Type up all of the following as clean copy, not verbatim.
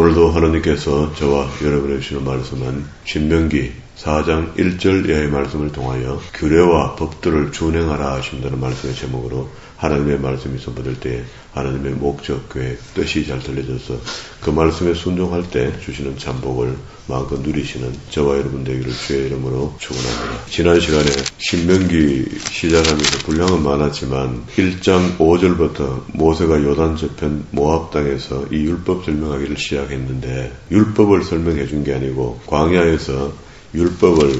오늘도 하나님께서 저와 여러분에게 주시는 말씀은 신명기 4장 1절 이하의 말씀을 통하여 규례와 법도를 준행하라 하신다는 말씀의 제목으로 하나님의 말씀이 선포될 때 하나님의 목적, 계획, 뜻이 잘 들려져서 그 말씀에 순종할 때 주시는 참복을 마음껏 누리시는 저와 여러분 되기를 주의 이름으로 축원합니다. 지난 시간에 신명기 시작하면서 분량은 많았지만 1장 5절부터 모세가 요단 저편 모압 땅에서 이 율법 설명하기를 시작했는데 율법을 설명해 준 게 아니고 광야에서 율법을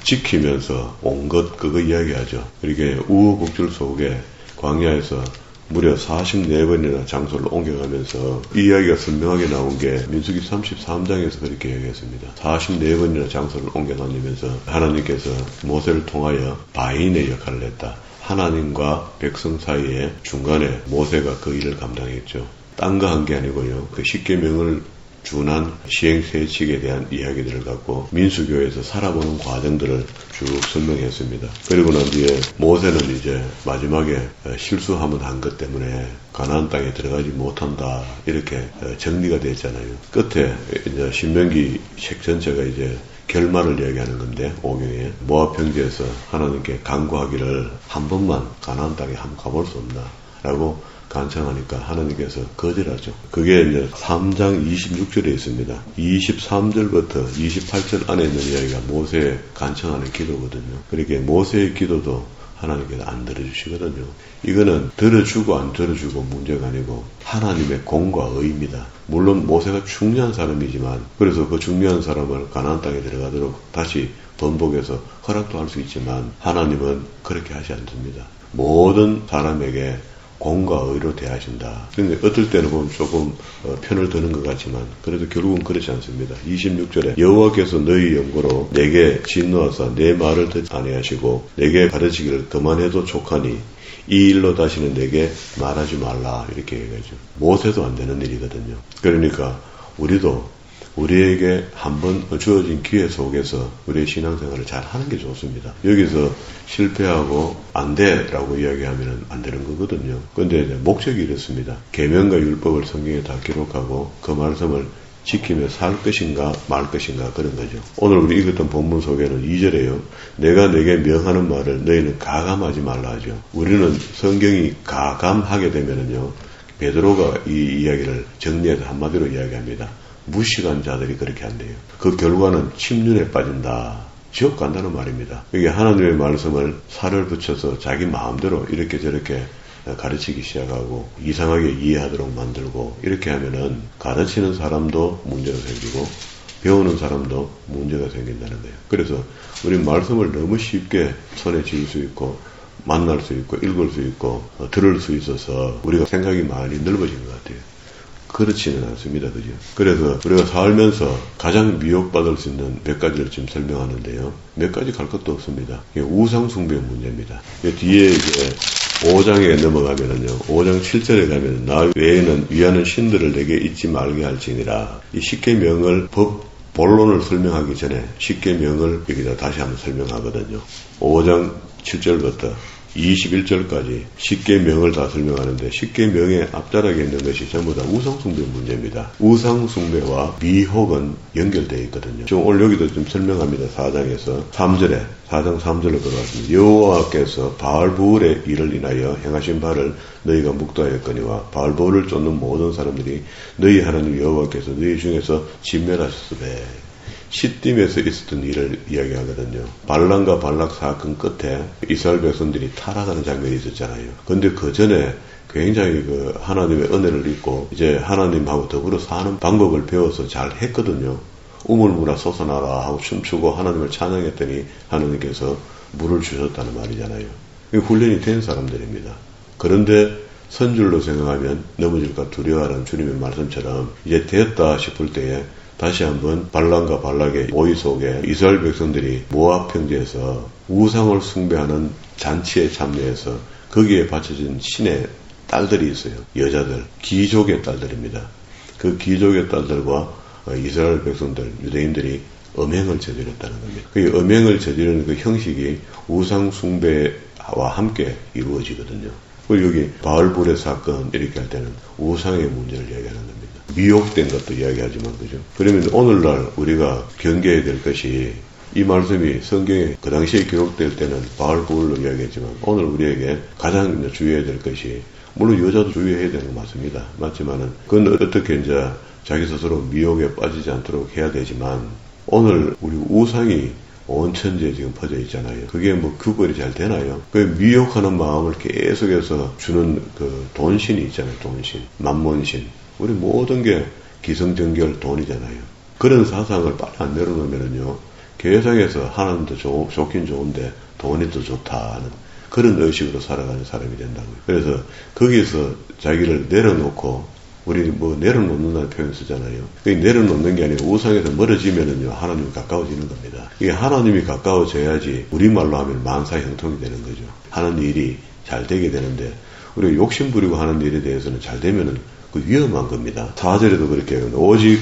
지키면서 온 것 그거 이야기하죠. 이렇게 우여곡절 속에 광야에서 무려 44번이나 장소를 옮겨가면서 이 이야기가 선명하게 나온 게 민수기 33장에서 그렇게 이야기했습니다. 44번이나 장소를 옮겨다니면서 하나님께서 모세를 통하여 바인의 역할을 했다. 하나님과 백성 사이에 중간에 모세가 그 일을 감당했죠. 딴 거 한 게 아니고요. 그 십계명을 준한 시행세칙에 대한 이야기들을 갖고 민수교에서 살아보는 과정들을 쭉 설명했습니다. 그리고 난 뒤에 모세는 이제 마지막에 실수하면 한 것 때문에 가나안 땅에 들어가지 못한다 이렇게 정리가 됐잖아요. 끝에 이제 신명기 책 전체가 이제 결말을 이야기하는 건데 5경에 모압 평지에서 하나님께 간구하기를 한 번만 가나안 땅에 한번 가볼 수 없나 라고 간청하니까 하나님께서 거절하죠. 그게 이제 3장 26절에 있습니다. 23절부터 28절 안에 있는 이야기가 모세의 간청하는 기도거든요. 그렇게 모세의 기도도 하나님께서 안 들어주시거든요. 이거는 들어주고 안 들어주고 문제가 아니고 하나님의 공과 의입니다. 물론 모세가 중요한 사람이지만 그래서 그 중요한 사람을 가나안 땅에 들어가도록 다시 번복해서 허락도 할 수 있지만 하나님은 그렇게 하지 않습니다. 모든 사람에게 공과 의로 대하신다. 근데 어떨 때는 보면 조금 편을 드는 것 같지만 그래도 결국은 그렇지 않습니다. 26절에 여호와께서 너희 영고로 내게 진노하사 내 말을 듣지 아니하시고 내게 가르치기를 그만해도 족하니 이 일로 다시는 내게 말하지 말라 이렇게 얘기하죠. 모세도 안 되는 일이거든요. 그러니까 우리에게 한번 주어진 기회 속에서 우리의 신앙생활을 잘 하는 게 좋습니다. 여기서 실패하고 안 돼라고 이야기하면 안 되는 거거든요. 그런데 목적이 이렇습니다. 계명과 율법을 성경에 다 기록하고 그 말씀을 지키며 살 것인가 말 것인가 그런 거죠. 오늘 우리 읽었던 본문 속에는 2절에요. 내가 내게 명하는 말을 너희는 가감하지 말라 하죠. 우리는 성경이 가감하게 되면은요. 베드로가 이 이야기를 정리해서 한마디로 이야기합니다. 무식한 자들이 그렇게 한대요. 그 결과는 침륜에 빠진다. 지옥 간다는 말입니다. 이게 하나님의 말씀을 살을 붙여서 자기 마음대로 이렇게 저렇게 가르치기 시작하고 이상하게 이해하도록 만들고 이렇게 하면은 가르치는 사람도 문제가 생기고 배우는 사람도 문제가 생긴다는 거예요. 그래서 우리 말씀을 너무 쉽게 손에 쥘 수 있고 만날 수 있고 읽을 수 있고 들을 수 있어서 우리가 생각이 많이 넓어진 것 같아요. 그렇지는 않습니다. 그죠? 그래서 우리가 살면서 가장 미혹받을 수 있는 몇 가지를 지금 설명하는데요. 몇 가지 갈 것도 없습니다. 이게 우상숭배 문제입니다. 뒤에 이제 5장에 넘어가면은요. 5장 7절에 가면 나 외에는 위하는 신들을 내게 잊지 말게 할지니라. 이 십계명을 본론을 설명하기 전에 십계명을 여기다 다시 한번 설명하거든요. 5장 7절부터 21절까지 십계명을 다 설명하는데 십계명의 앞자락에 있는 것이 전부 다 우상숭배 문제입니다. 우상숭배와 미혹은 연결되어 있거든요. 지금 오늘 여기도 좀 설명합니다. 4장에서 3절에 4장 3절로 들어갔습니다. 여호와께서 바알부울의 일을 인하여 행하신 바를 너희가 묵도하였거니와 바알부울을 쫓는 모든 사람들이 너희 하나님 여호와께서 너희 중에서 진멸하셨으되 시딤에서 있었던 일을 이야기하거든요. 발람과 발락 사건 끝에 이스라엘 백성들이 타락하는 장면이 있었잖아요. 근데 그 전에 굉장히 그 하나님의 은혜를 입고 이제 하나님하고 더불어 사는 방법을 배워서 잘 했거든요. 우물물아 솟아나라 하고 춤추고 하나님을 찬양했더니 하나님께서 물을 주셨다는 말이잖아요. 이게 훈련이 된 사람들입니다. 그런데 선줄로 생각하면 넘어질까 두려워하는 주님의 말씀처럼 이제 됐다 싶을 때에 다시 한번 발람과 발락의 모의 속에 이스라엘 백성들이 모압 평지에서 우상을 숭배하는 잔치에 참여해서 거기에 바쳐진 신의 딸들이 있어요. 여자들, 귀족의 딸들입니다. 그 귀족의 딸들과 이스라엘 백성들, 유대인들이 음행을 저질렀다는 겁니다. 그 음행을 저지르는 그 형식이 우상 숭배와 함께 이루어지거든요. 그리고 여기 바알불의 사건 이렇게 할 때는 우상의 문제를 얘기하는 겁니다. 미혹된 것도 이야기하지만, 그죠? 그러면 오늘날 우리가 경계해야 될 것이, 이 말씀이 성경에 그 당시에 기록될 때는 바알부울로 이야기했지만, 오늘 우리에게 가장 주의해야 될 것이, 물론 여자도 주의해야 되는 거 맞습니다. 맞지만은, 그건 어떻게 이제 자기 스스로 미혹에 빠지지 않도록 해야 되지만, 오늘 우리 우상이 온 천지에 지금 퍼져 있잖아요. 그게 뭐 구별이 잘 되나요? 그 미혹하는 마음을 계속해서 주는 그 돈신이 있잖아요. 돈신, 만몬신. 우리 모든 게 기성정결 돈이잖아요. 그런 사상을 빨리 안 내려놓으면요, 계속해서 하나님도 좋긴 좋은데 돈이 더 좋다는 그런 의식으로 살아가는 사람이 된다고요. 그래서 거기서 자기를 내려놓고, 우리 뭐 내려놓는다는 표현 쓰잖아요. 그게 내려놓는 게 아니고 우상에서 멀어지면은요, 하나님이 가까워지는 겁니다. 이게 하나님이 가까워져야지 우리말로 하면 만사형통이 되는 거죠. 하는 일이 잘 되게 되는데, 우리가 욕심 부리고 하는 일에 대해서는 잘 되면은 그 위험한 겁니다. 4절에도 그렇게 해요. 오직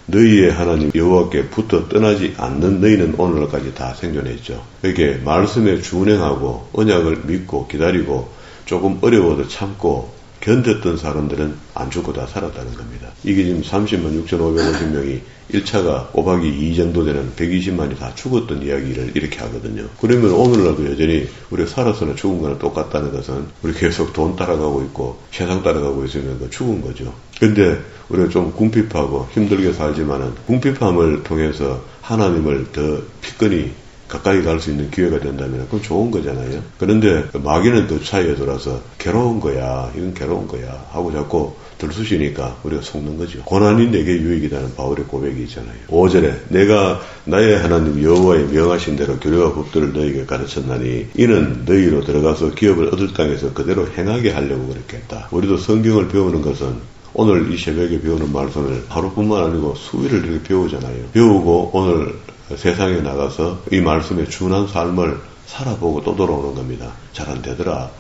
너희의 하나님 여호와께 붙어 떠나지 않는 너희는 오늘까지 다 생존했죠. 이렇게 말씀에 준행하고 언약을 믿고 기다리고 조금 어려워도 참고 견뎠던 사람들은 안 죽고 다 살았다는 겁니다. 이게 지금 30만 6,550명이 1차가 곱하기 2 정도 되는 120만이 다 죽었던 이야기를 이렇게 하거든요. 그러면 오늘날도 여전히 우리가 살아서는 죽은 거랑 똑같다는 것은 우리 계속 돈 따라가고 있고 세상 따라가고 있으면 그 죽은 거죠. 근데 우리가 좀 궁핍하고 힘들게 살지만은 궁핍함을 통해서 하나님을 더 피끈히 가까이 갈 수 있는 기회가 된다면 그건 좋은 거잖아요. 그런데 마귀는 그 차이에 돌아서 괴로운 거야, 이건 괴로운 거야 하고 자꾸 들쑤시니까 우리가 속는 거죠. 고난이 내게 유익이라는 바울의 고백이 있잖아요. 5절에 내가 나의 하나님 여호와의 명하신 대로 규례와 법도를 너희에게 가르쳤나니 이는 너희로 들어가서 기업을 얻을 땅에서 그대로 행하게 하려고 그렇게 했다. 우리도 성경을 배우는 것은 오늘 이 새벽에 배우는 말씀을 하루뿐만 아니고 수일을 이렇게 배우잖아요. 배우고 오늘 세상에 나가서 이 말씀에 준한 삶을 살아보고 또 돌아오는 겁니다. 잘 안 되더라.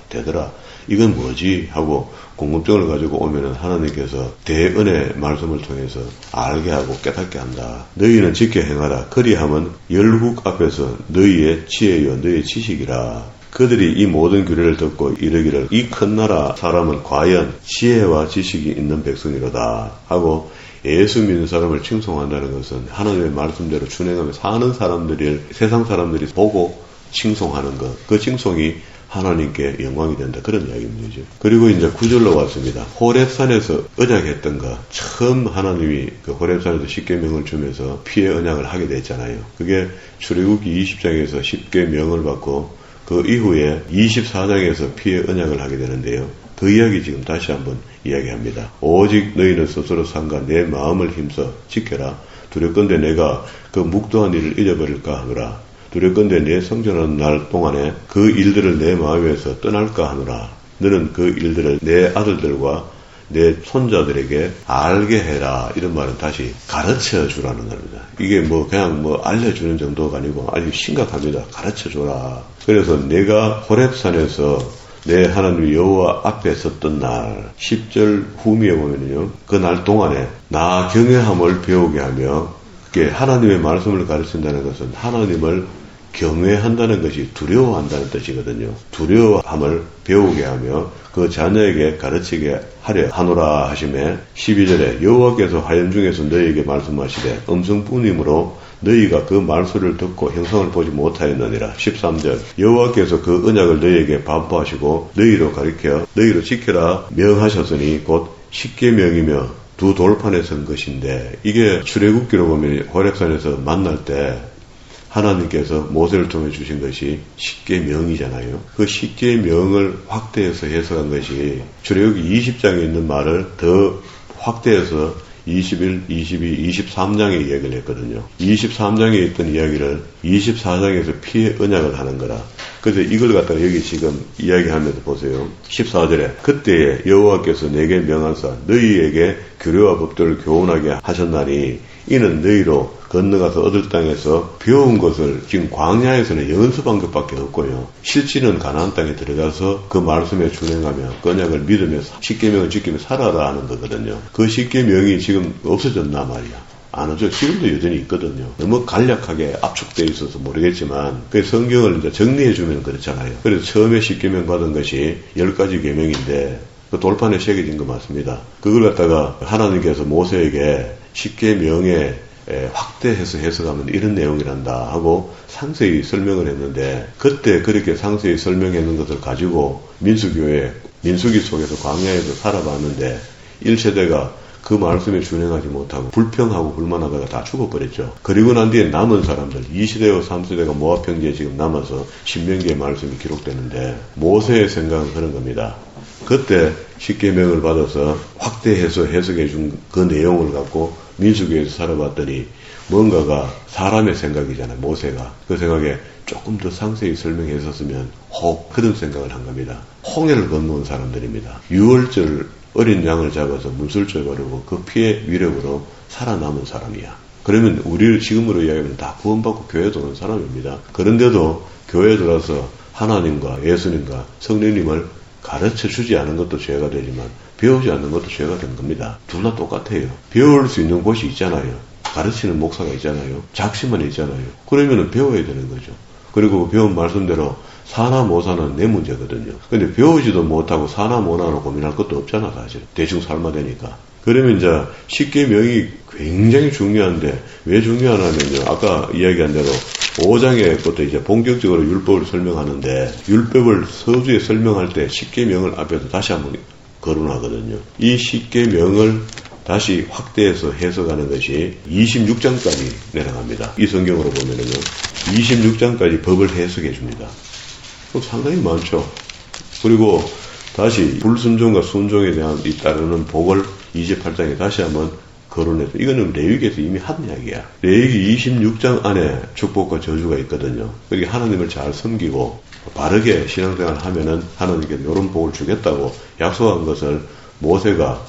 이건 뭐지? 하고 궁금증을 가지고 오면은 하나님께서 대은혜 말씀을 통해서 알게 하고 깨닫게 한다. 너희는 지켜 행하라. 그리하면 열국 앞에서 너희의 지혜요 너희의 지식이라. 그들이 이 모든 규례를 듣고 이르기를 이 큰 나라 사람은 과연 지혜와 지식이 있는 백성이로다 하고 예수 믿는 사람을 칭송한다는 것은 하나님의 말씀대로 준행하며 사는 사람들이 세상 사람들이 보고 칭송하는 것, 그 칭송이 하나님께 영광이 된다. 그런 이야기입니다. 그리고 이제 9절로 왔습니다. 호렙산에서 언약했던 것, 처음 하나님이 그 호렙산에서 십계명을 주면서 피의 언약을 하게 됐잖아요. 그게 출애굽기 20장에서 십계명을 받고 그 이후에 24장에서 피의 언약을 하게 되는데요. 그 이야기 지금 다시 한번 이야기합니다. 오직 너희는 스스로 삼가 내 마음을 힘써 지켜라. 두렵건대 내가 그 묵도한 일을 잊어버릴까 하노라. 두렵건대 내 성전하는 날 동안에 그 일들을 내 마음에서 떠날까 하노라. 너는 그 일들을 내 아들들과 내 손자들에게 알게 해라. 이런 말은 다시 가르쳐 주라는 겁니다. 이게 그냥 알려주는 정도가 아니고 아주 심각합니다. 가르쳐 줘라. 그래서 내가 호렙산에서 내 하나님 여호와 앞에 섰던 날 10절 후미에 보면요. 그 날 동안에 나 경외함을 배우게 하며 그게 하나님의 말씀을 가르친다는 것은 하나님을 경외한다는 것이 두려워한다는 뜻이거든요. 두려워함을 배우게 하며 그 자녀에게 가르치게 하려 하노라 하시매 12절에 여호와께서 화염 중에서 너희에게 말씀하시되 음성뿐이므로 너희가 그 말소리를 듣고 형상을 보지 못하였느니라. 13절 여호와께서 그 언약을 너희에게 반포하시고 너희로 가리켜 너희로 지켜라 명하셨으니 곧 십계명이며 두 돌판에 선 것인데 이게 출애굽기로 보면 호렙산에서 만날 때 하나님께서 모세를 통해 주신 것이 십계명이잖아요. 그 십계명을 확대해서 해석한 것이 출애굽기 20장에 있는 말을 더 확대해서 21, 22, 23장에 이야기를 했거든요. 23장에 있던 이야기를 24장에서 피의 언약을 하는 거라. 그래서 이걸 갖다가 여기 지금 이야기하면서 보세요. 14절에 그때에 여호와께서 내게 명하사 너희에게 규례와 법도를 교훈하게 하셨나니 이는 너희로 건너가서 얻을 땅에서 배운 것을 지금 광야에서는 연습한 것밖에 없고요. 실질은 가나안 땅에 들어가서 그 말씀에 준행하며 그 언약을 믿으며 십계명을 지키며 살아라 하는 거거든요. 그 십계명이 지금 없어졌나 말이야. 안 하죠. 지금도 여전히 있거든요. 너무 간략하게 압축되어 있어서 모르겠지만 그 성경을 이제 정리해주면 그렇잖아요. 그래서 처음에 십계명 받은 것이 10가지 계명인데 그 돌판에 새겨진 거 맞습니다. 그걸 갖다가 하나님께서 모세에게 십계명에 확대해서 해석하면 이런 내용이란다 하고 상세히 설명을 했는데, 그때 그렇게 상세히 설명했는 것을 가지고 민수기 속에서 광야에서 살아봤는데 1세대가 그 말씀에 준행하지 못하고 불평하고 불만하다가 다 죽어버렸죠. 그리고 난 뒤에 남은 사람들 2세대와 3세대가 모압 평지에 지금 남아서 신명기의 말씀이 기록되는데, 모세의 생각은 그런 겁니다. 그때 십계명을 받아서 확대해서 해석해 준 그 내용을 갖고 민수기에서 살아봤더니 뭔가가 사람의 생각이잖아요. 모세가 그 생각에 조금 더 상세히 설명했었으면 그런 생각을 한 겁니다. 홍해를 건너온 사람들입니다. 6월절 어린 양을 잡아서 문술절 바르고 그 피의 위력으로 살아남은 사람이야. 그러면 우리를 지금으로 이야기하면 다 구원받고 교회 들어온 사람입니다. 그런데도 교회에 들어와서 하나님과 예수님과 성령님을 가르쳐 주지 않은 것도 죄가 되지만 배우지 않는 것도 죄가 되는 겁니다. 둘 다 똑같아요. 배울 수 있는 곳이 있잖아요. 가르치는 목사가 있잖아요. 작심만 있잖아요. 그러면 배워야 되는 거죠. 그리고 배운 말씀대로 사나 못사는 내 문제거든요. 근데 배우지도 못하고 사나 못하나 고민할 것도 없잖아, 사실. 대충 삶아 되니까. 그러면 이제 십계명이 굉장히 중요한데, 왜 중요하냐면요. 아까 이야기한 대로 5장에 부터 이제 본격적으로 율법을 설명하는데, 율법을 서두에 설명할 때 십계명을 앞에서 다시 한번 거론하거든요. 이 십계명을 다시 확대해서 해석하는 것이 26장까지 내려갑니다. 이 성경으로 보면은요, 26장까지 법을 해석해 줍니다. 상당히 많죠. 그리고 다시 불순종과 순종에 대한 따르는 복을 28장에 다시 한번 거론해서, 이거는 레위기에서 이미 한 이야기야. 레위기 26장 안에 축복과 저주가 있거든요. 여기 하나님을 잘 섬기고 바르게 신앙생활을 하면은 하나님께 이런 복을 주겠다고 약속한 것을 모세가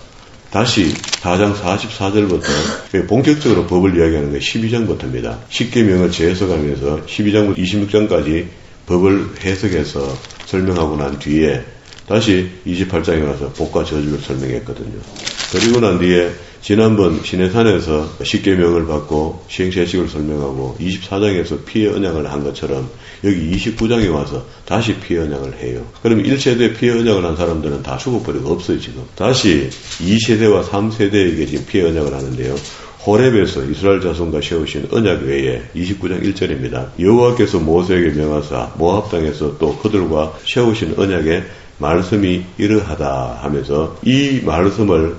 다시 4장 44절부터 본격적으로 법을 이야기하는 게 12장부터입니다. 십계명을 재해석하면서 12장부터 26장까지 법을 해석해서 설명하고 난 뒤에 다시 28장에 와서 복과 저주를 설명했거든요. 그리고 난 뒤에 지난번 시내산에서 십계명을 받고 시행세칙을 설명하고 24장에서 피의 언약을 한 것처럼 여기 29장에 와서 다시 피의 언약을 해요. 그럼 1세대 피의 언약을 한 사람들은 다 죽어버리고 없어요, 지금. 다시 2세대와 3세대에게 지금 피의 언약을 하는데요. 호렙에서 이스라엘 자손과 세우신 언약 외에 29장 1절입니다. 여호와께서 모세에게 명하사 모압 땅에서 또 그들과 세우신 언약의 말씀이 이러하다 하면서 이 말씀을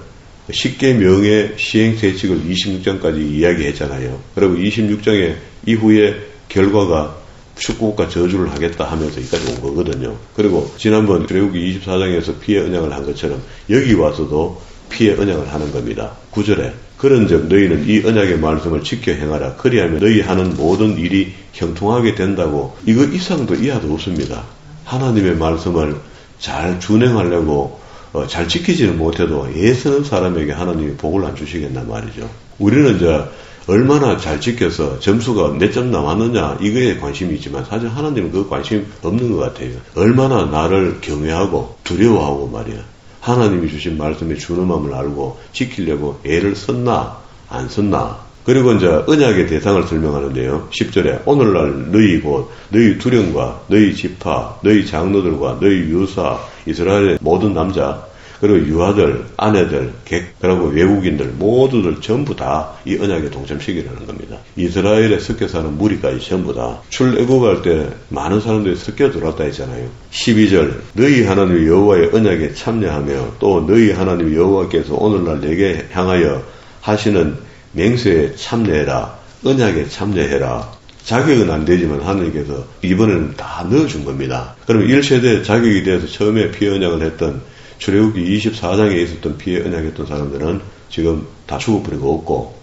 십계명의 시행세칙을 26장까지 이야기했잖아요. 그리고 26장의 이후에 결과가 축복과 저주를 하겠다 하면서 여기까지 온 거거든요. 그리고 지난번 출애굽기 24장에서 피의 언약을 한 것처럼 여기 와서도 피의 언약을 하는 겁니다. 9절에 그런즉 너희는 이 언약의 말씀을 지켜 행하라. 그리하면 너희 하는 모든 일이 형통하게 된다고. 이거 이상도 이하도 없습니다. 하나님의 말씀을 잘 준행하려고 잘 지키지는 못해도 애쓰는 사람에게 하나님이 복을 안 주시겠나 말이죠. 우리는 이제 얼마나 잘 지켜서 점수가 몇 점 남았느냐 이거에 관심이 있지만 사실 하나님은 그 관심 없는 것 같아요. 얼마나 나를 경외하고 두려워하고 말이야. 하나님이 주신 말씀의 준엄함을 알고 지키려고 애를 썼나 안 썼나. 그리고 이제 언약의 대상을 설명하는데요. 10절에 오늘날 너희 곧 너희 두령과 너희 지파 너희 장로들과 너희 유사 이스라엘의 모든 남자 그리고 유아들 아내들 객 그리고 외국인들 모두들 전부 다 이 언약에 동참시키라는 겁니다. 이스라엘에 섞여 사는 무리까지 전부 다 출애굽할 때 많은 사람들이 섞여 들어왔다 했잖아요. 12절 너희 하나님 여호와의 언약에 참여하며 또 너희 하나님 여호와께서 오늘날 내게 향하여 하시는 맹세에 참여해라. 언약에 참여해라. 자격은 안 되지만 하나님께서 이번에는 다 넣어준 겁니다. 그러면 1세대 자격이 돼서 처음에 피의 언약을 했던 출애굽기 24장에 있었던 피의 언약했던 사람들은 지금 다 죽어버리고 없고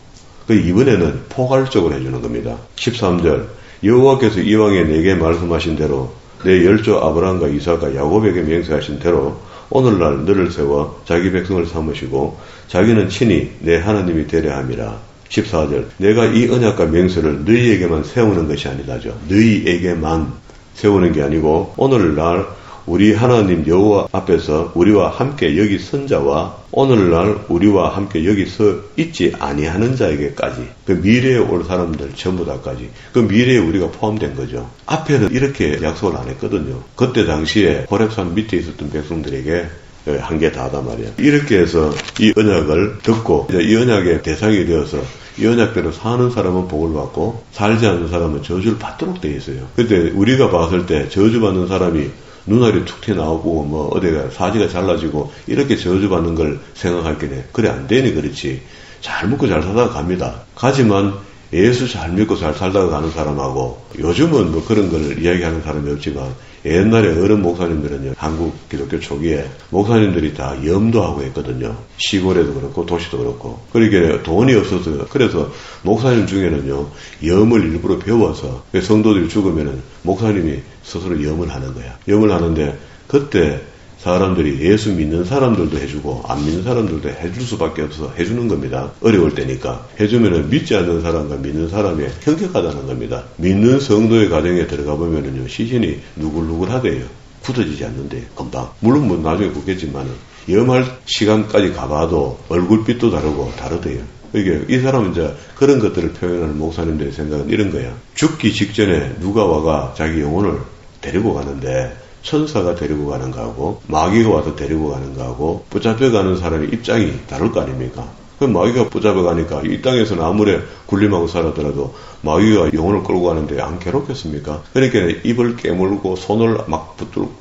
이번에는 포괄적으로 해주는 겁니다. 13절 여호와께서 이왕에 내게 말씀하신 대로 내 열조 아브라함과 이삭과 야곱에게 맹세하신 대로 오늘날 너를 세워 자기 백성을 삼으시고 자기는 친히 내 하나님이 되려 함이라. 14절 내가 이 언약과 맹세를 너희에게만 세우는 것이 아니다죠. 너희에게만 세우는 게 아니고 오늘날 우리 하나님 여호와 앞에서 우리와 함께 여기 선 자와 오늘날 우리와 함께 여기 서 있지 아니하는 자에게까지 그 미래에 올 사람들 전부 다까지 그 미래에 우리가 포함된 거죠. 앞에는 이렇게 약속을 안 했거든요. 그때 당시에 호렙산 밑에 있었던 백성들에게 한 개 다하단 말이야. 이렇게 해서 이 언약을 듣고 이제 이 언약의 대상이 되어서 이 언약대로 사는 사람은 복을 받고 살지 않는 사람은 저주를 받도록 돼 있어요. 근데 우리가 봤을 때 저주받는 사람이 눈알이 툭 튀어나오고 뭐 어디가 사지가 잘라지고 이렇게 저주받는 걸 생각할 게네. 그래 안 되니 그렇지. 잘 먹고 잘 살다가 갑니다. 가지만 예수 잘 믿고 잘 살다가 가는 사람하고 요즘은 뭐 그런 걸 이야기하는 사람이 없지만 옛날에 어른 목사님들은요, 한국 기독교 초기에 목사님들이 다 염도 하고 했거든요. 시골에도 그렇고 도시도 그렇고. 그러니까 돈이 없어서 그래서 목사님 중에는요, 염을 일부러 배워서 성도들이 죽으면은 목사님이 스스로 염을 하는 거야. 염을 하는데 그때 사람들이 예수 믿는 사람들도 해주고 안 믿는 사람들도 해줄 수밖에 없어서 해주는 겁니다. 어려울 때니까. 해주면은 믿지 않는 사람과 믿는 사람이 형격하다는 겁니다. 믿는 성도의 가정에 들어가 보면은요, 시신이 누글누글하대요. 굳어지지 않는데 금방. 물론 뭐 나중에 굳겠지만은 염할 시간까지 가봐도 얼굴빛도 다르고 다르대요. 이게 이 사람은 이제 그런 것들을 표현하는 목사님들의 생각은 이런 거야. 죽기 직전에 누가 와가 자기 영혼을 데리고 가는데 천사가 데리고 가는 거하고 마귀가 와서 데리고 가는 거하고 붙잡혀가는 사람의 입장이 다를 거 아닙니까? 그럼 마귀가 붙잡아가니까 이 땅에서는 아무리 굴림하고 살았더라도 마귀가 영혼을 끌고 가는데 안 괴롭겠습니까? 그러니까 입을 깨물고 손을 막 붙들고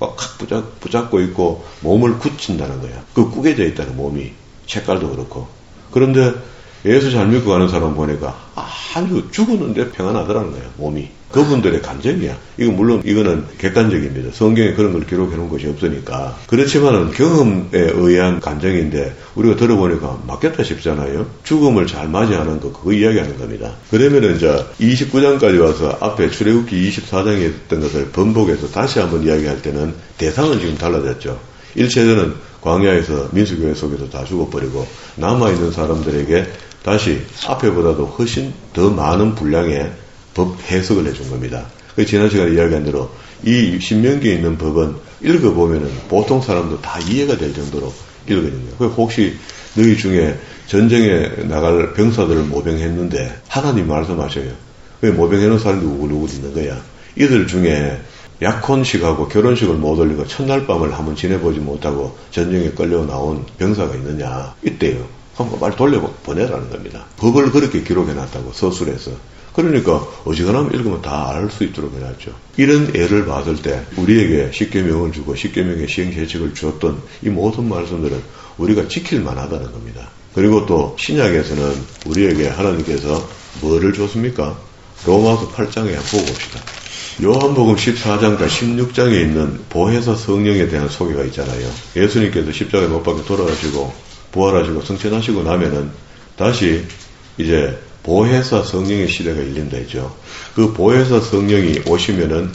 붙잡고 있고 몸을 굳힌다는 거야. 그 꾸겨져 있다는 몸이 색깔도 그렇고. 그런데 예수 잘 믿고 가는 사람 보니까 아주 죽었는데 평안하더라는 거야, 몸이. 그분들의 감정이야. 이거 물론 이거는 객관적입니다. 성경에 그런 걸 기록해 놓은 것이 없으니까. 그렇지만은 경험에 의한 감정인데 우리가 들어보니까 맞겠다 싶잖아요. 죽음을 잘 맞이하는 거 그거 이야기하는 겁니다. 그러면은 이제 29장까지 와서 앞에 출애굽기 24장에 했던 것을 번복해서 다시 한번 이야기할 때는 대상은 지금 달라졌죠. 1세대는 광야에서 민수교회 속에서 다 죽어버리고 남아있는 사람들에게 다시 앞에보다도 훨씬 더 많은 분량의 법 해석을 해준 겁니다. 지난 시간에 이야기한 대로 이 신명기에 있는 법은 읽어보면은 보통 사람도 다 이해가 될 정도로 읽어지는 거예요. 혹시 너희 중에 전쟁에 나갈 병사들을 모병했는데 하나님 말씀하셔요. 모병해놓은 사람들이 우글우글 있는 거야. 이들 중에 약혼식하고 결혼식을 못 올리고 첫날 밤을 한번 지내보지 못하고 전쟁에 끌려 나온 병사가 있느냐? 있대요. 한번 말 돌려보내라는 겁니다. 법을 그렇게 기록해놨다고 서술해서. 그러니까 어지간하면 읽으면 다 알 수 있도록 해놨죠. 이런 예를 봤을 때 우리에게 십계명을 주고 십계명의 시행재칙을 주었던 이 모든 말씀들은 우리가 지킬 만하다는 겁니다. 그리고 또 신약에서는 우리에게 하나님께서 뭐를 줬습니까? 로마서 8장에 한번 보고 봅시다. 요한복음 14장과 16장에 있는 보혜사 성령에 대한 소개가 있잖아요. 예수님께서 십자가에 못 박혀 돌아가시고 부활하시고 승천하시고 나면은 다시 이제 보혜사 성령의 시대가 열린다 했죠. 그 보혜사 성령이 오시면은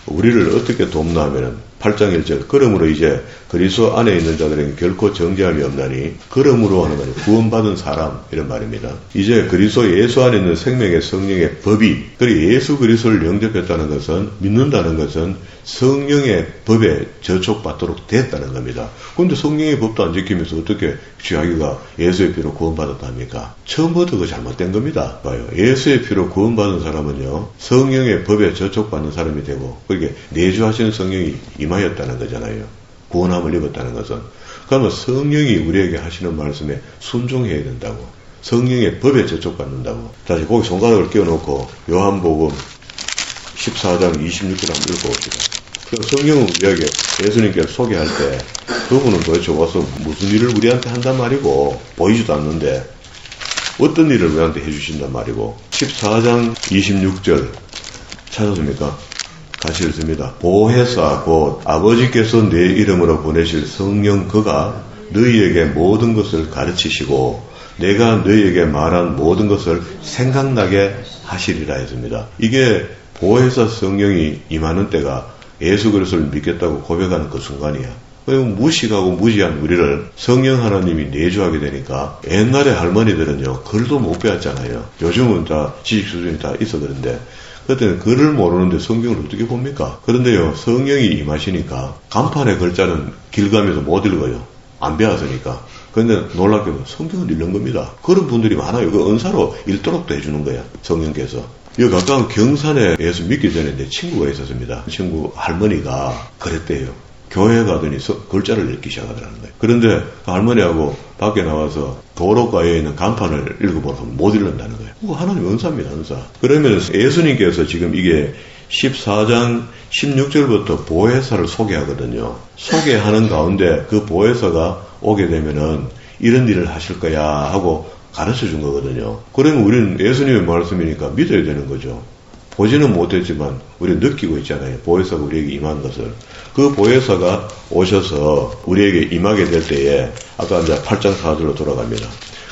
우리를 어떻게 돕나 하면은 8장 1절 그러므로 이제 그리스도 안에 있는 자들에게 결코 정죄함이 없나니 그러므로 하는 말이 구원받은 사람 이런 말입니다. 이제 그리스도 예수 안에 있는 생명의 성령의 법이 그리고 예수 그리스도를 영접했다는 것은 믿는다는 것은 성령의 법에 저촉받도록 됐다는 겁니다. 그런데 성령의 법도 안 지키면서 어떻게 자기가 예수의 피로 구원받았다 합니까? 처음부터 그거 잘못된 겁니다. 봐요. 예수의 피로 구원받은 사람은요 성령의 법에 저촉받는 사람이 되고 그렇게 내주하시는 성령이 임하였다는 거잖아요. 구원함을 입었다는 것은. 그러면 성령이 우리에게 하시는 말씀에 순종해야 된다고. 성령의 법에 저촉받는다고. 다시 거기 손가락을 끼워놓고 요한복음 14장 26절 한번 읽어봅시다. 성령은 우리에게 예수님께서 소개할 때 그분은 도대체 와서 무슨 일을 우리한테 한단 말이고 보이지도 않는데 어떤 일을 우리한테 해주신단 말이고 14장 26절 찾았습니까? 같이 읽습니다. 보혜사 곧 아버지께서 내 이름으로 보내실 성령 그가 너희에게 모든 것을 가르치시고 내가 너희에게 말한 모든 것을 생각나게 하시리라 했습니다. 이게 보혜사 성령이 임하는 때가 예수 그리스도를 믿겠다고 고백하는 그 순간이야. 무식하고 무지한 우리를 성령 하나님이 내주하게 되니까 옛날에 할머니들은요 글도 못 배웠잖아요. 요즘은 다 지식 수준이 다 있어 그런데 그때는 글을 모르는데 성경을 어떻게 봅니까? 그런데요 성령이 임하시니까 간판의 글자는 길가면서 못 읽어요. 안 배웠으니까. 그런데 놀랍게도 성경을 읽는 겁니다. 그런 분들이 많아요. 그 은사로 읽도록도 해주는 거야. 성령께서. 여기 가까운 경산에 예수 믿기 전에 내 친구가 있었습니다. 친구 할머니가 그랬대요. 교회 가더니 글자를 읽기 시작하더라는 거예요. 그런데 그 할머니하고 밖에 나와서 도로가에 있는 간판을 읽어보라고 하면 못 읽는다는 거예요. 그거 하나님 은사입니다, 은사. 그러면 예수님께서 지금 이게 14장 16절부터 보혜사를 소개하거든요. 소개하는 가운데 그 보혜사가 오게 되면은 이런 일을 하실 거야 하고 가르쳐 준 거거든요. 그러면 우리는 예수님의 말씀이니까 믿어야 되는 거죠. 보지는 못했지만 우리는 느끼고 있잖아요. 보혜사가 우리에게 임한 것을. 그 보혜사가 오셔서 우리에게 임하게 될 때에 아까 이제 8장 4절로 돌아갑니다.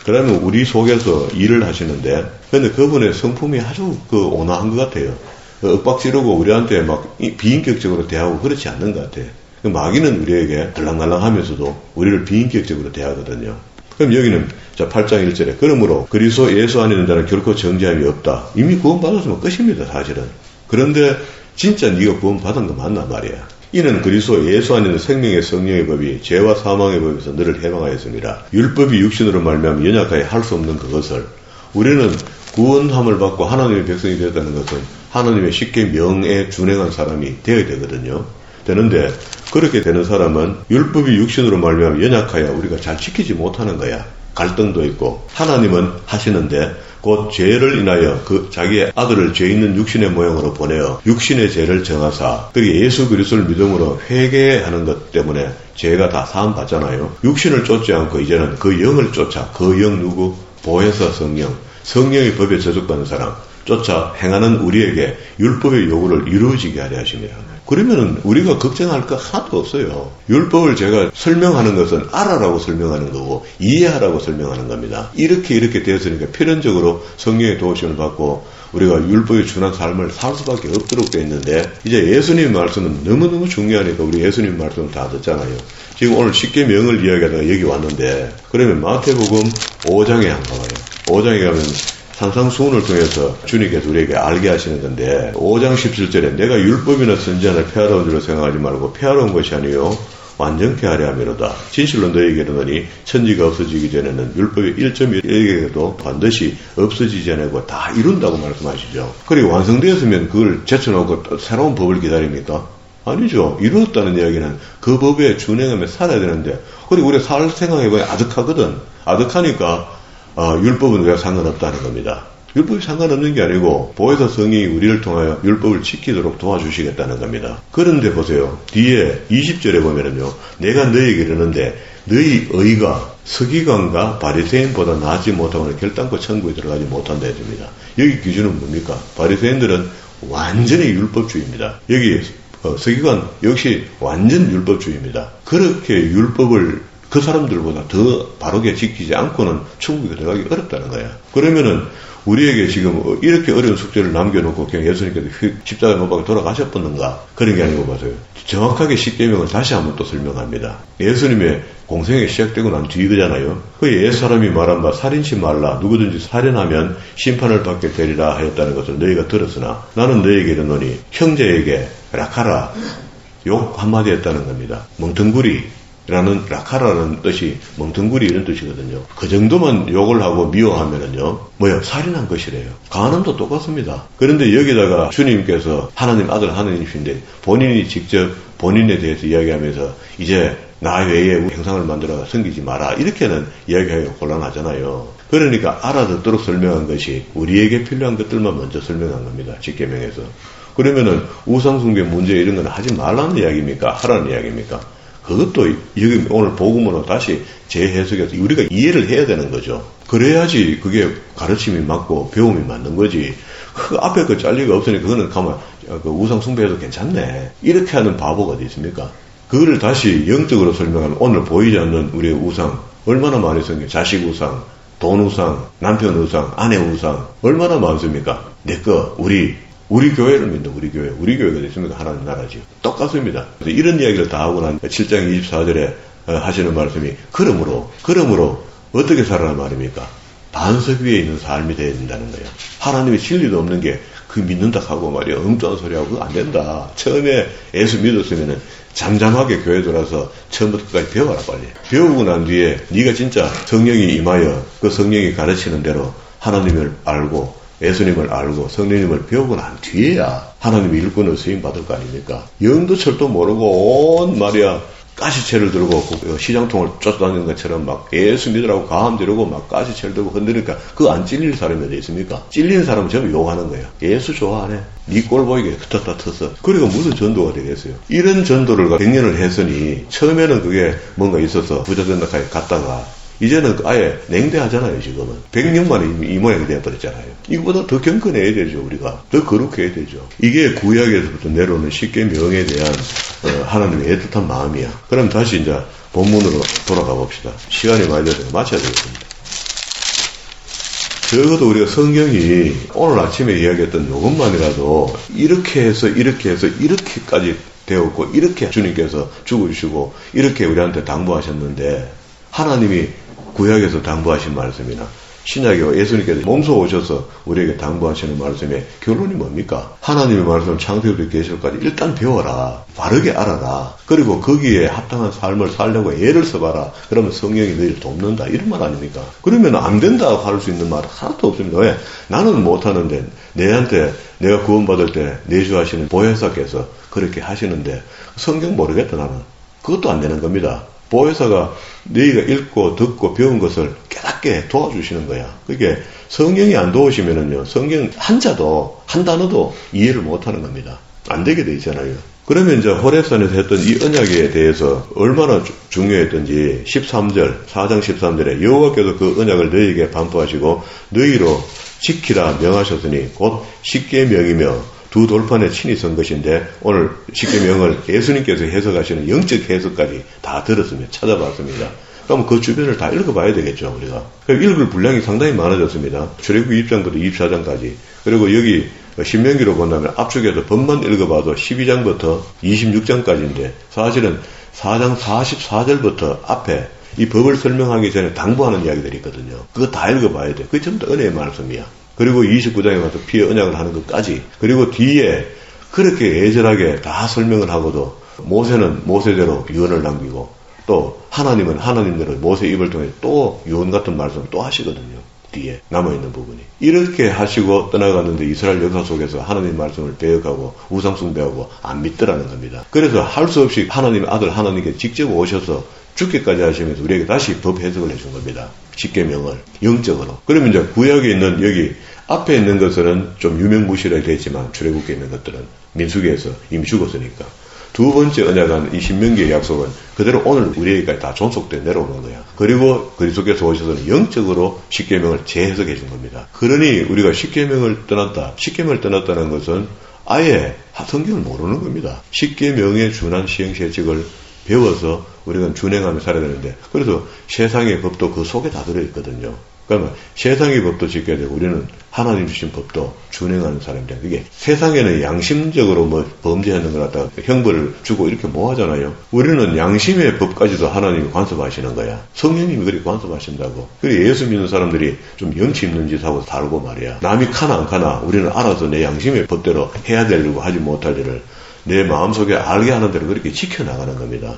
그러면 우리 속에서 일을 하시는데 근데 그분의 성품이 아주 온화한 것 같아요. 윽박 지르고 우리한테 막 비인격적으로 대하고 그렇지 않는 것 같아요. 마귀는 우리에게 들랑날랑하면서도 우리를 비인격적으로 대하거든요. 그럼 여기는 자 8장 1절에 그러므로 그리스도 예수 안에 있는 자는 결코 정죄함이 없다. 이미 구원 받았으면 끝입니다, 사실은. 그런데 진짜 네가 구원 받은 거 맞나 말이야. 이는 그리스도 예수 안에 있는 생명의 성령의 법이 죄와 사망의 법에서 너를 해방하였습니다. 율법이 육신으로 말미암아 연약하여 할 수 없는 그것을 우리는 구원함을 받고 하나님의 백성이 되었다는 것은 하나님의 쉽게 명에 준행한 사람이 되어야 되거든요. 되는데 그렇게 되는 사람은 율법이 육신으로 말미암아 연약하여 우리가 잘 지키지 못하는 거야. 갈등도 있고 하나님은 하시는데 곧 죄를 인하여 그 자기의 아들을 죄 있는 육신의 모양으로 보내어 육신의 죄를 정하사 그게 예수 그리스도를 믿음으로 회개하는 것 때문에 죄가 다 사함 받잖아요. 육신을 쫓지 않고 이제는 그 영을 쫓아 그 영 누구? 보혜사 성령. 성령의 법에 저촉받는 사람 쫓아 행하는 우리에게 율법의 요구를 이루어지게 하려 하십니다. 그러면은 우리가 걱정할 거 하나도 없어요. 율법을 제가 설명하는 것은 알아라고 설명하는 거고 이해하라고 설명하는 겁니다. 이렇게 되었으니까 필연적으로 성령의 도우심을 받고 우리가 율법에 준한 삶을 살 수밖에 없도록 되어 있는데 이제 예수님 말씀은 너무너무 중요하니까 우리 예수님 말씀을 다 듣잖아요. 지금 오늘 십계명을 이야기하다가 여기 왔는데 그러면 마태복음 5장에 한번 가봐요. 5장에 가면 산상수훈을 통해서 주님께서 우리에게 알게 하시는 건데 5장 17절에 내가 율법이나 선지자를 폐하러 온 줄로 생각하지 말고 폐하러 온 것이 아니요 완전케 하려 함이로다. 진실로 너희에게 이르노니 천지가 없어지기 전에는 율법의 1.1개도 반드시 없어지지 않고 다 이룬다고 말씀하시죠. 그리고 완성되었으면 그걸 제쳐놓고 새로운 법을 기다립니까? 아니죠. 이루었다는 이야기는 그 법에 준행하며 살아야 되는데 그리고 우리가 살 생각해보면 아득하거든. 아득하니까 율법은 우리가 상관없다는 겁니다. 율법이 상관없는 게 아니고 보혜사 성령이 우리를 통하여 율법을 지키도록 도와주시겠다는 겁니다. 그런데 보세요. 뒤에 20절에 보면은요. 내가 너희에게 이르는데 너희 의가 서기관과 바리새인보다 나지 못하고는 결단코 천국에 들어가지 못한다 해줍니다. 여기 기준은 뭡니까? 바리새인들은 완전히 율법주의입니다. 여기 서기관 역시 완전 율법주의입니다. 그렇게 율법을 그 사람들보다 더 바르게 지키지 않고는 천국에 들어가기 어렵다는 거야. 그러면은 우리에게 지금 이렇게 어려운 숙제를 남겨놓고 그냥 예수님께서 십자가에 못 박혀 돌아가셨었는가? 그런 게 아니고 봐서요. 정확하게 십계명을 다시 한번 또 설명합니다. 예수님의 공생이 시작되고 난 뒤이잖아요. 그 옛사람이 말한 바 살인치 말라. 누구든지 살인하면 심판을 받게 되리라 하였다는 것을 너희가 들었으나 나는 너희에게 이르노니 형제에게 라카라 욕 한마디 했다는 겁니다. 멍텅구리 라는 라카라는 뜻이 멍텅구리 이런 뜻이거든요. 그 정도만 욕을 하고 미워하면은요, 살인한 것이래요. 간음도 똑같습니다. 그런데 여기다가 주님께서 하나님 아들 하나님이신데 본인이 직접 본인에 대해서 이야기하면서 이제 나 외에 형상을 만들어 섬기지 마라. 이렇게는 이야기하기가 곤란하잖아요. 그러니까 알아듣도록 설명한 것이 우리에게 필요한 것들만 먼저 설명한 겁니다. 십계명에서. 그러면은 우상숭배 문제 이런 건 하지 말라는 이야기입니까? 하라는 이야기입니까? 그것도 여기 오늘 복음으로 다시 재해석해서 우리가 이해를 해야 되는 거죠. 그래야지 그게 가르침이 맞고 배움이 맞는 거지. 그 앞에 그 짤리가 없으니 그거는 가만 그 우상 숭배해도 괜찮네. 이렇게 하는 바보가 어디 있습니까? 그거를 다시 영적으로 설명하면 오늘 보이지 않는 우리의 우상 얼마나 많이 생겨. 자식 우상, 돈 우상, 남편 우상, 아내 우상 얼마나 많습니까? 내 거, 우리 교회를 믿는 우리 교회가 됐습니까? 하나님 나라지요. 똑같습니다. 이런 이야기를 다 하고 난 7장 24절에 하시는 말씀이 그러므로 어떻게 살아란 말입니까? 반석 위에 있는 삶이 되어야 된다는 거예요. 하나님의 진리도 없는 게 그 믿는다 하고 말이야. 엉뚱한 소리하고 그거 안 된다. 처음에 예수 믿었으면은 잠잠하게 교회 들어와서 처음부터 끝까지 배워라 빨리. 배우고 난 뒤에 네가 진짜 성령이 임하여 그 성령이 가르치는 대로 하나님을 알고 예수님을 알고 성령님을 배우고 난 뒤에야 하나님의 일꾼을 쓰임받을 거 아닙니까? 영도 철도 모르고 온 말이야 가시채를 들고 시장통을 쫓아다니는 것처럼 막 예수 믿으라고 가함 지르고 막 가시채를 들고 흔드니까 그거 안 찔릴 사람이 어디 있습니까? 찔리는 사람은 전부 욕하는 거예요. 예수 좋아하네. 니 꼴 보이게 흩었다 텄어. 그리고 무슨 전도가 되겠어요? 이런 전도를 100년을 했으니 처음에는 그게 뭔가 있어서 부자된다까지 갔다가 이제는 아예 냉대하잖아요, 지금은. 100년 만에 이 모양이 되어버렸잖아요. 이거보다 더 경건해야 되죠, 우리가. 더 거룩해야 되죠. 이게 구약에서부터 내려오는 십계명에 대한 하나님의 애틋한 마음이야. 그럼 다시 이제 본문으로 돌아가 봅시다. 시간이 많이 돼서 마쳐야 되겠습니다. 적어도 우리가 성경이 오늘 아침에 이야기했던 이것만이라도 이렇게 해서 이렇게까지 되었고 이렇게 주님께서 죽어주시고 이렇게 우리한테 당부하셨는데 하나님이 구약에서 당부하신 말씀이나 신약에 예수님께서 몸소 오셔서 우리에게 당부하시는 말씀의 결론이 뭡니까? 하나님의 말씀 창세기부터 계시록까지 일단 배워라. 바르게 알아라. 그리고 거기에 합당한 삶을 살려고 애를 써봐라. 그러면 성령이 너희를 돕는다. 이런 말 아닙니까? 그러면 안 된다고 할 수 있는 말은 하나도 없습니다. 왜? 나는 못하는데 내한테 내가 구원받을 때 내주하시는 보혜사께서 그렇게 하시는데 성경 모르겠다 나는. 그것도 안 되는 겁니다. 보혜사가 너희가 읽고 듣고 배운 것을 깨닫게 도와주시는 거야. 그게 성경이 안 도우시면은요, 성경 한자도, 한 단어도 이해를 못 하는 겁니다. 안 되게 돼 있잖아요. 그러면 이제 호렙산에서 했던 이 언약에 대해서 얼마나 중요했던지 13절, 4장 13절에 여호와께서 그 언약을 너희에게 반포하시고 너희로 지키라 명하셨으니 곧 십계명이며 두 돌판에 친히 선 것인데 오늘 십계명을 예수님께서 해석하시는 영적 해석까지 다 들었으면 찾아봤습니다. 그럼 그 주변을 다 읽어봐야 되겠죠, 우리가. 읽을 분량이 상당히 많아졌습니다. 출애굽기 1장부터 24장까지. 그리고 여기 신명기로 본다면 앞쪽에서 법만 읽어봐도 12장부터 26장까지인데 사실은 4장 44절부터 앞에 이 법을 설명하기 전에 당부하는 이야기들이 있거든요. 그거 다 읽어봐야 돼. 그게 전부 다 은혜의 말씀이야. 그리고 29장에 가서 피의 언약을 하는 것까지. 그리고 뒤에 그렇게 애절하게 다 설명을 하고도 모세는 모세대로 유언을 남기고 또 하나님은 하나님대로 모세 입을 통해 또 유언 같은 말씀을 또 하시거든요. 뒤에 남아있는 부분이. 이렇게 하시고 떠나갔는데 이스라엘 역사 속에서 하나님 말씀을 배역하고 우상숭배하고 안 믿더라는 겁니다. 그래서 할 수 없이 하나님의 아들 하나님께 직접 오셔서 죽기까지 하시면서 우리에게 다시 법 해석을 해준 겁니다. 십계명을 영적으로. 그러면 이제 구약에 있는 여기 앞에 있는 것은 좀 유명무실하게 되지만 출애굽기에 있는 것들은 민수기에서 이미 죽었으니까 두 번째 언약한 이 신명기의 약속은 그대로 오늘 우리에게까지 다 존속돼 내려오는 거야. 그리고 그리스도께서 오셔서는 영적으로 십계명을 재해석해 준 겁니다. 그러니 우리가 십계명을 떠났다. 십계명을 떠났다는 것은 아예 성경을 모르는 겁니다. 십계명에 준한 시행실칙을 배워서 우리가 준행하며 살아야 되는데 그래서 세상의 법도 그 속에 다 들어있거든요. 그러면 세상의 법도 지켜야 되고 우리는 하나님 주신 법도 준행하는 사람들. 그게 세상에는 양심적으로 뭐 범죄하는 걸 갖다가 형벌을 주고 이렇게 뭐 하잖아요. 우리는 양심의 법까지도 하나님이 간섭하시는 거야. 성령님이 그렇게 간섭하신다고. 그래 예수 믿는 사람들이 좀 염치 있는 짓 하고 살고 말이야. 남이 카나 안 카나 우리는 알아서 내 양심의 법대로 해야 되려고 하지 못할 일을 내 마음속에 알게 하는 대로 그렇게 지켜나가는 겁니다.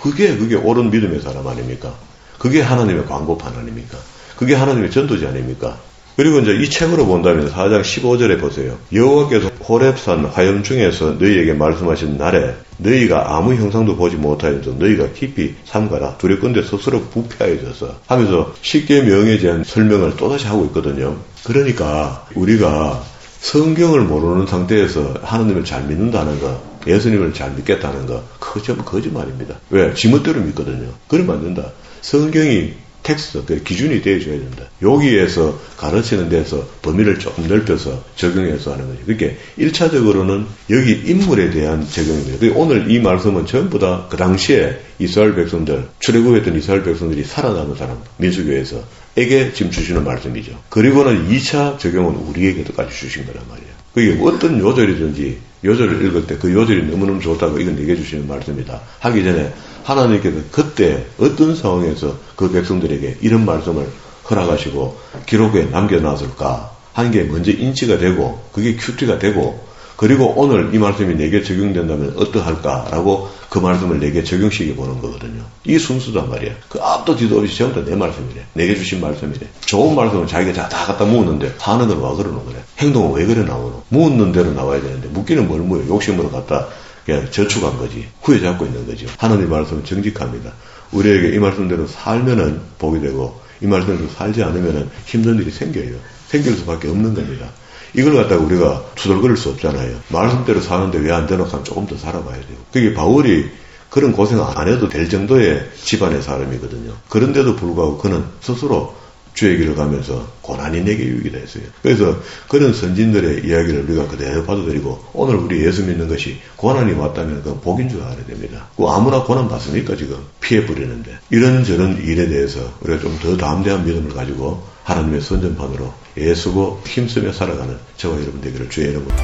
그게 옳은 믿음의 사람 아닙니까? 그게 하나님의 광고판 아닙니까? 그게 하나님의 전도지 아닙니까? 그리고 이제 이 책으로 본다면 4장 15절에 보세요. 여호와께서 호렙산 화염중에서 너희에게 말씀하신 날에 너희가 아무 형상도 보지 못하여서 너희가 깊이 삼가라. 두렵건대 스스로 부패하여져서 하면서 십계명에 대한 설명을 또다시 하고 있거든요. 그러니까 우리가 성경을 모르는 상태에서 하나님을 잘 믿는다는 거, 예수님을 잘 믿겠다는 거, 그거 전부 거짓말입니다. 왜? 지멋대로 믿거든요. 그러면 안 된다. 성경이 텍스트, 그 기준이 되어줘야 된다. 여기에서 가르치는 데서 범위를 조금 넓혀서 적용해서 하는 거죠. 그게 1차적으로는 여기 인물에 대한 적용입니다. 오늘 이 말씀은 전부 다 그 당시에 이스라엘 백성들, 출애굽했던 이스라엘 백성들이 살아남은 사람, 민수교에서 에게 지금 주시는 말씀이죠. 그리고는 2차 적용은 우리에게도까지 주신 거란 말이에요. 그게 어떤 요절이든지 요절을 읽을 때 그 요절이 너무너무 좋다고 이건 얘기해 주시는 말씀이다. 하기 전에 하나님께서 그때 어떤 상황에서 그 백성들에게 이런 말씀을 허락하시고 기록에 남겨놨을까 하는 게 먼저 인지가 되고 그게 큐티가 되고 그리고 오늘 이 말씀이 내게 적용된다면 어떠할까라고 그 말씀을 내게 적용시켜 보는 거거든요. 이 순수단 말이야. 그 앞도 뒤도 없이 전부 다 내 말씀이래. 내게 주신 말씀이래. 좋은 말씀은 자기가 다 갖다 묻는데 하는 건 와 그러는 거래. 행동은 왜 그래 나오노? 묻는 대로 나와야 되는데 묻기는 뭘 묻어요? 욕심으로 갖다 그냥 저축한 거지. 후회 잡고 있는 거죠. 하나님의 말씀은 정직합니다. 우리에게 이 말씀대로 살면은 복이 되고 이 말씀대로 살지 않으면은 힘든 일이 생겨요. 생길 수밖에 없는 겁니다. 이걸 갖다가 우리가 투덜거릴 수 없잖아요. 말씀대로 사는데 왜 안 되노 하면 조금 더 살아봐야 돼요. 그게 바울이 그런 고생 안 해도 될 정도의 집안의 사람이거든요. 그런데도 불구하고 그는 스스로 주의 길을 가면서 고난이 내게 유익이다 했어요. 그래서 그런 선진들의 이야기를 우리가 그대로 받아들이고 오늘 우리 예수 믿는 것이 고난이 왔다면 그건 복인 줄 알아야 됩니다. 그 아무나 고난 받습니까 지금? 피해 뿌리는데. 이런저런 일에 대해서 우리가 좀 더 담대한 믿음을 가지고 하나님의 선전판으로 애쓰고 힘쓰며 살아가는 저와 여러분 되기를 주의 이름으로